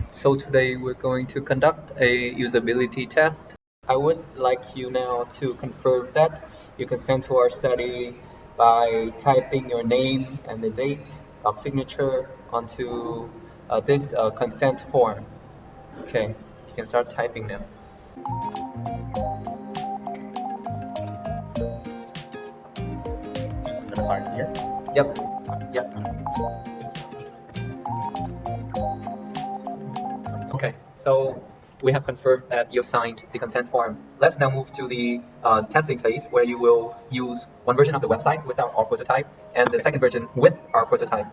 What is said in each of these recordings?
So today we're going to conduct a usability test. I would like you now to confirm that you consent to our study by typing your name and the date of signature onto this consent form. Okay, you can start typing now. I'm gonna start here. Yep. Yep. Okay, so we have confirmed that you've signed the consent form. Let's now move to the testing phase where you will use one version of the website without our prototype and the second version with our prototype.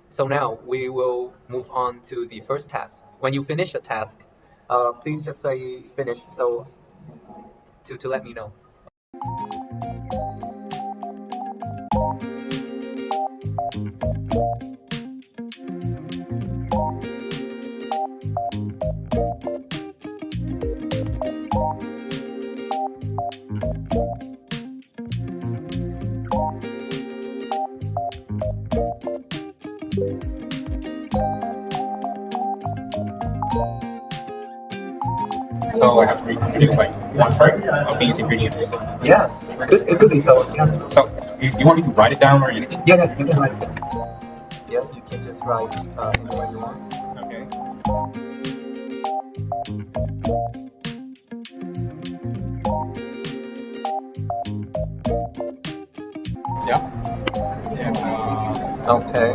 So now we will move on to the first task. When you finish a task, please just say finish so to let me know. So I have to reduce like 1/3 of these ingredients. Yeah, it could be so. Yeah. So you want me to write it down or anything? Yeah, you can write it. Yeah, you can just write anywhere you want. Okay. Yeah. And Okay.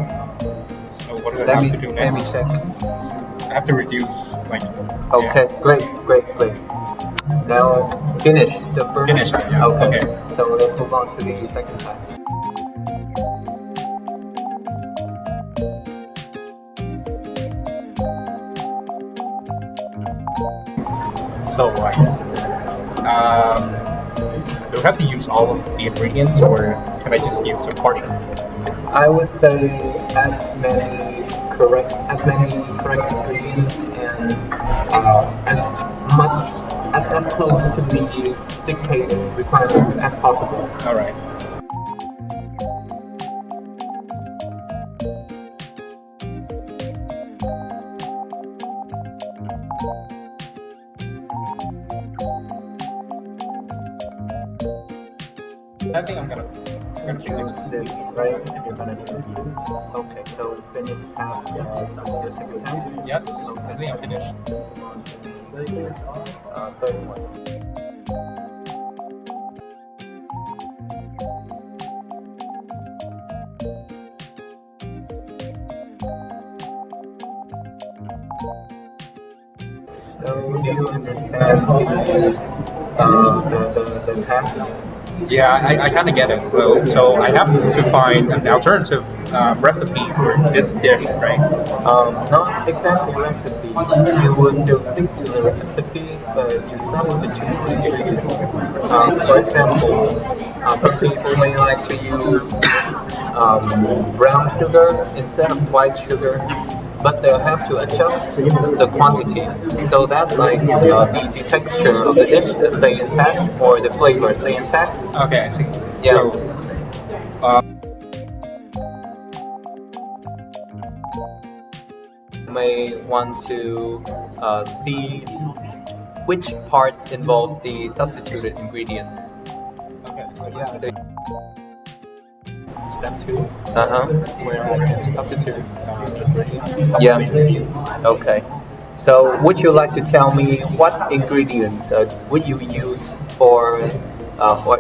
so what do I Let have me to do let me next? check. I have to reduce like. Okay, great. Now finish the first. Finish, yeah. Okay. Okay. So let's move on to the second task. So do I have to use all of the ingredients or can I just use a portion? I would say as many correct ingredients and as much as close to the dictated requirements as possible. All right. I think I'm gonna choose This, right? You're gonna choose this. Okay, so finish task. Just take your time. Yes. Okay. I think I'm finished. Let's move on to the third one. So do you understand the task? Yeah, I kind of get it. Well, so I have to find an alternative recipe for this dish, right? Not exactly recipe. You will still stick to the recipe, but you substitute the ingredients. For example, some people may like to use brown sugar instead of white sugar, but they'll have to adjust the quantity so that the texture of the dish stay intact or the flavor stay intact. Okay, I see. Yeah. So, You may want to see which parts involve the substituted ingredients. okay, so yeah. So, Step 2, uh-huh. where I can substitute ingredients. Yeah. Okay. So would you like to tell me what ingredients would you use for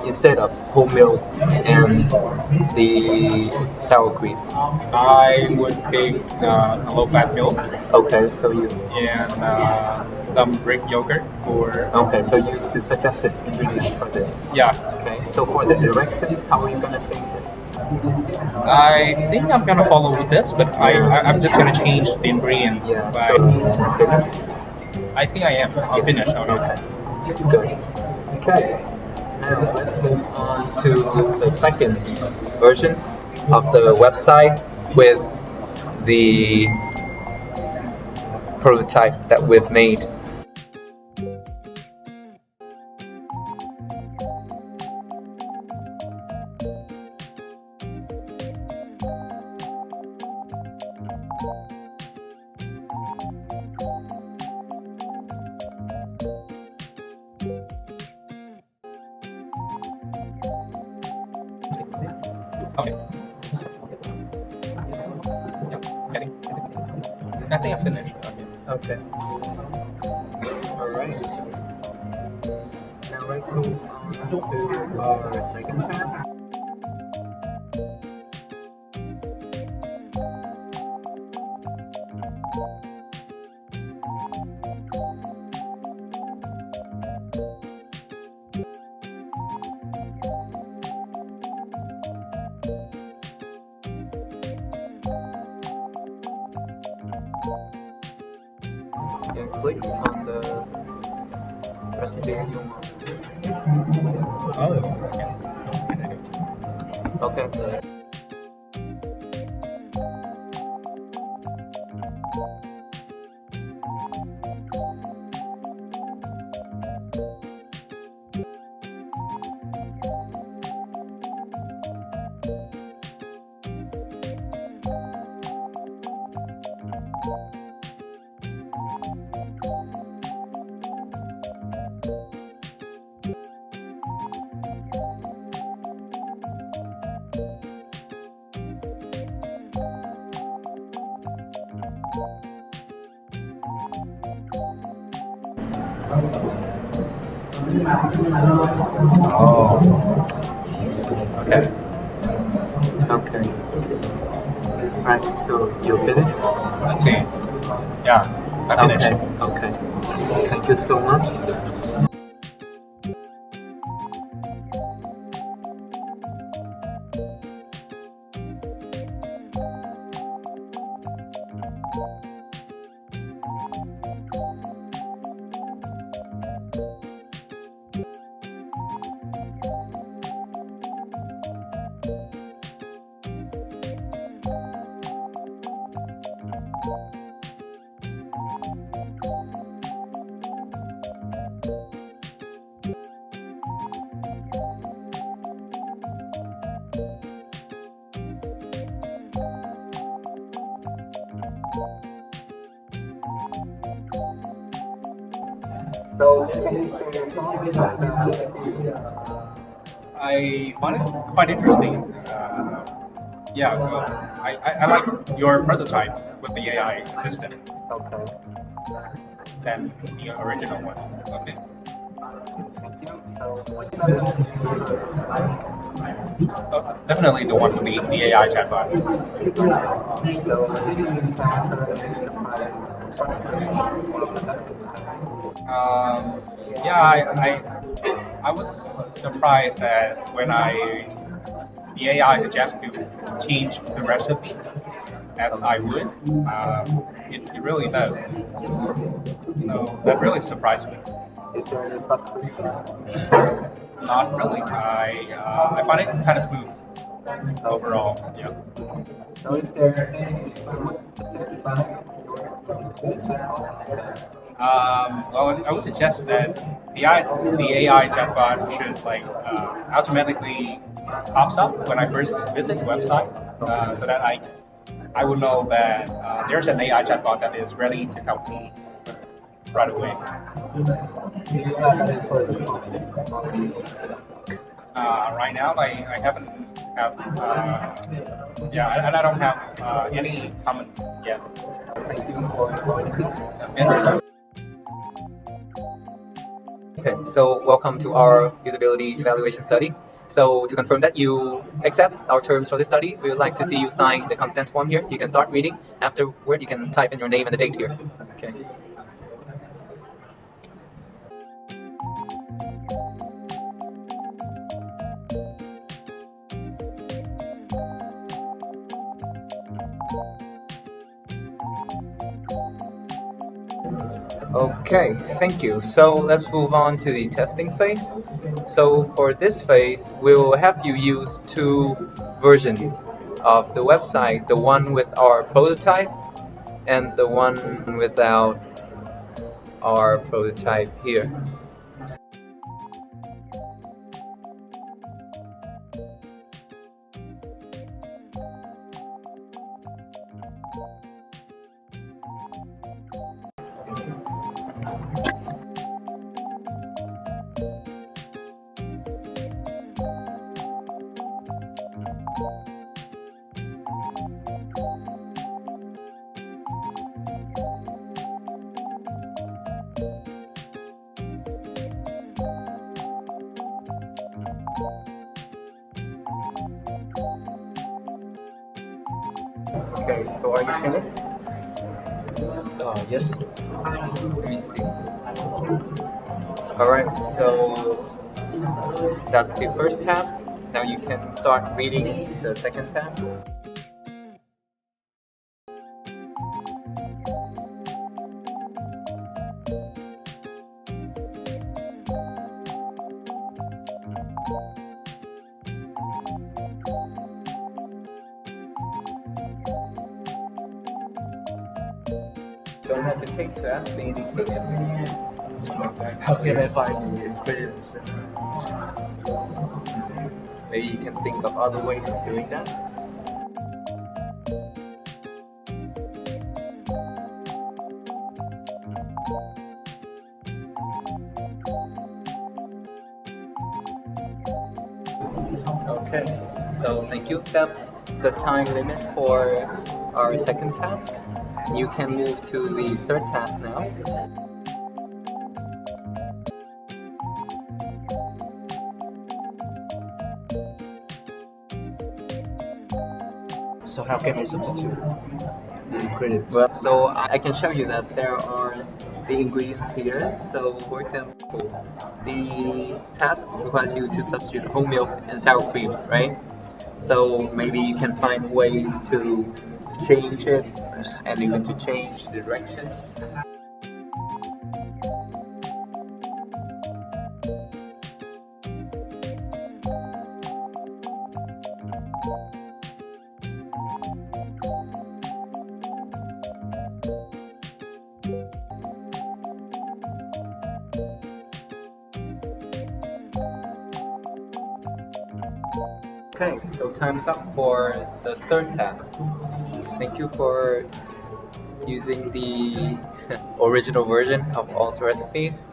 instead of whole milk and the sour cream? I would pick a low-fat milk Okay, so you and some Greek yogurt for okay, so you use the suggested ingredients for this. yeah. Okay, so for the directions, how are you gonna change it? I think I'm gonna follow with this, but I'm just gonna change the ingredients. Yeah. By, So finish. I think I am. I'll finish. Okay. Good. Okay. Now let's move on to the second version of the website with the prototype that we've made. Okay. Yep. Getting. I think I finished. Okay. Okay. All right. Now let's move on to our second task. You can click on the recipe you want. Oh. Okay. Oh. Okay. Okay. Right. So you finished? Let's see. Yeah. I Okay. finished. Okay. Thank you so much. So I find it quite interesting. Yeah, so I like your prototype with the AI assistant okay. than the original one. Okay. Thank you. So which one do you prefer? Definitely the one with the AI chatbot. So did you encounter any surprises? Yeah, I was surprised that when the AI suggests to change the recipe as I would, it really does. So that really surprised me. Is there any frustration? Not really. I find it kind of smooth Okay. overall. Yeah. So is there anything you would suggest by your speech? Well, I would suggest that the AI chatbot should like automatically pops up when I first visit the website, so that I would know that there's an AI chatbot that is ready to help me right away. Do you have any further comments? Right now, I haven't have yeah, and I don't have any comments yet. Thank you for joining us. Okay. Okay, so welcome to our usability evaluation study. So to confirm that you accept our terms for this study, we would like to see you sign the consent form here. You can start reading. Afterward, you can type in your name and the date here. Okay. Okay, thank you. So let's move on to the testing phase. So for this phase, we'll have you use two versions of the website, the one with our prototype and the one without our prototype here. Okay, so are you finished? Yes. Let me see. Alright, so that's the first task. Now you can start reading the second task. Don't hesitate to ask me anything. How can I find the ingredients? Maybe you can think of other ways of doing that. Okay, so thank you. That's the time limit for our second task. You can move to the third task now. So how can I substitute the ingredients? Well, so I can show you that there are the ingredients here. So, for example, the task requires you to substitute whole milk and sour cream, right? So maybe you can find ways to change it and even to change the directions. Okay, so time's up for the third task. Thank you for using the original version of all the recipes.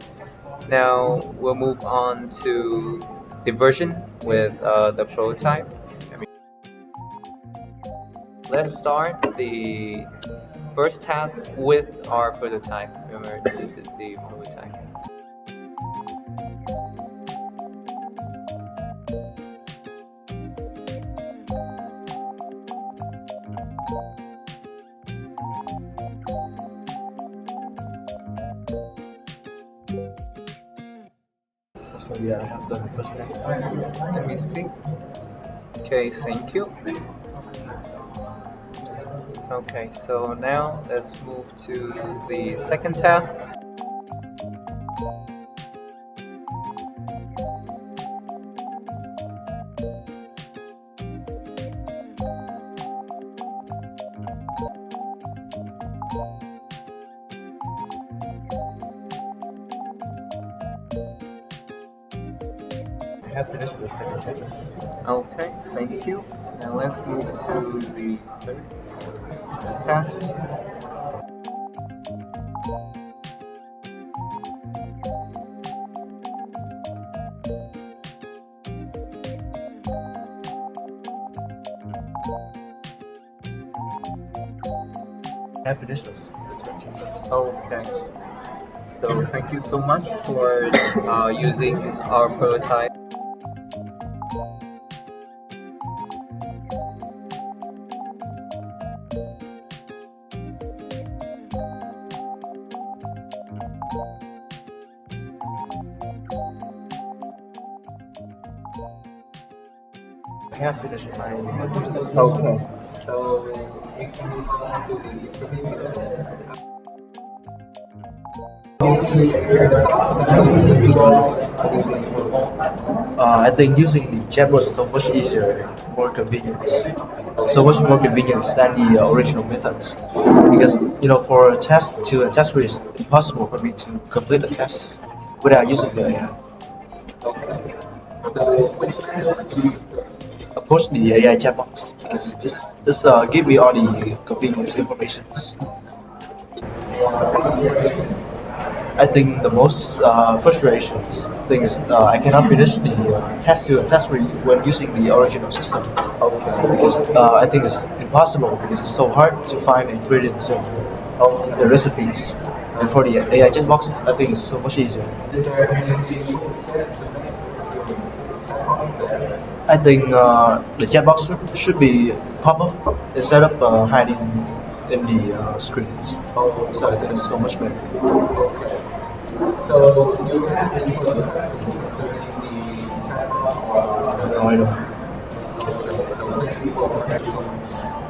Now we'll move on to the version with the prototype. Let's start the first task with our prototype. Remember, this is the prototype. So yeah, I have done the first test. Let me see. Okay, thank you. Okay, so now let's move to the second task. I have finished the second test. Okay, thank you. Now let's move to the third task. I have finished those. Okay. So thank you so much for using our prototype. I have finished my first test. Okay. So we can move on to the interview. I think using the chatbot is so much easier, more convenient, so much more convenient than the original methods. Because for a test to a test it's impossible for me to complete a test without using the AI. Okay. So which methods do you prefer? Of course, the AI chatbots because this give me all the convenience information. I think the most frustrations thing is I cannot finish the test when using the original system. Okay. Because I think it's impossible because it's so hard to find ingredients and the recipes. And for the AI checkbox, I think it's so much easier. Is there anything you would suggest to make your chatbot better? I think the checkbox should be pop up instead of hiding in the screens. Oh, So I think it's so much better. okay. So, do you have any other question concerning the chatbot or No, I don't. okay, so thank you for your answers.